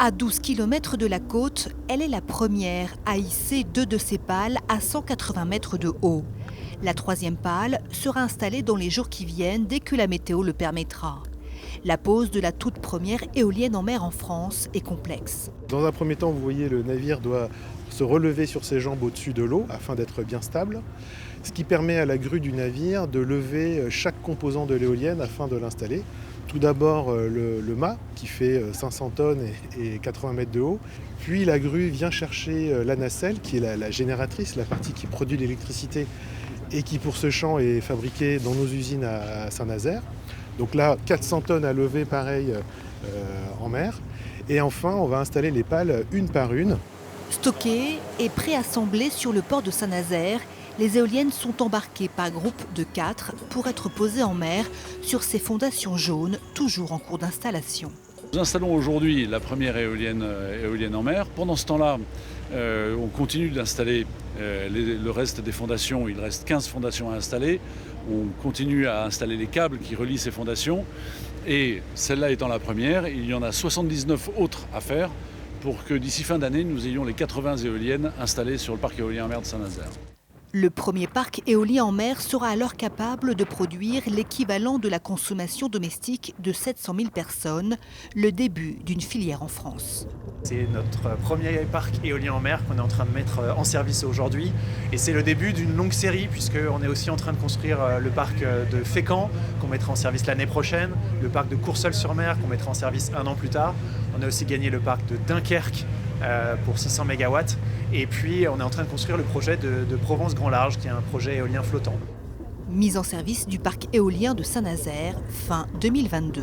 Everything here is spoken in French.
À 12 km de la côte, elle est la première à hisser deux de ses pales à 180 mètres de haut. La troisième pale sera installée dans les jours qui viennent dès que la météo le permettra. La pose de la toute première éolienne en mer en France est complexe. Dans un premier temps, vous voyez, le navire doit se relever sur ses jambes au-dessus de l'eau afin d'être bien stable, ce qui permet à la grue du navire de lever chaque composant de l'éolienne afin de l'installer. Tout d'abord le mât qui fait 500 tonnes et 80 mètres de haut, puis la grue vient chercher la nacelle qui est la génératrice, la partie qui produit l'électricité et qui pour ce champ est fabriquée dans nos usines à Saint-Nazaire. Donc là, 400 tonnes à lever pareil en mer. Et enfin, on va installer les pales une par une. Stockées et préassemblées sur le port de Saint-Nazaire, les éoliennes sont embarquées par groupe de 4 pour être posées en mer sur ces fondations jaunes, toujours en cours d'installation. Nous installons aujourd'hui la première éolienne en mer. Pendant ce temps-là, on continue d'installer le reste des fondations. Il reste 15 fondations à installer. On continue à installer les câbles qui relient ces fondations. Et celle-là étant la première, il y en a 79 autres à faire pour que d'ici fin d'année, nous ayons les 80 éoliennes installées sur le parc éolien en mer de Saint-Nazaire. Le premier parc éolien en mer sera alors capable de produire l'équivalent de la consommation domestique de 700 000 personnes, le début d'une filière en France. C'est notre premier parc éolien en mer qu'on est en train de mettre en service aujourd'hui. Et c'est le début d'une longue série puisqu'on est aussi en train de construire le parc de Fécamp qu'on mettra en service l'année prochaine, le parc de Courseulles-sur-Mer qu'on mettra en service un an plus tard. On a aussi gagné le parc de Dunkerque pour 600 MW. Et puis on est en train de construire le projet de Provence Grand Large qui est un projet éolien flottant. Mise en service du parc éolien de Saint-Nazaire fin 2022.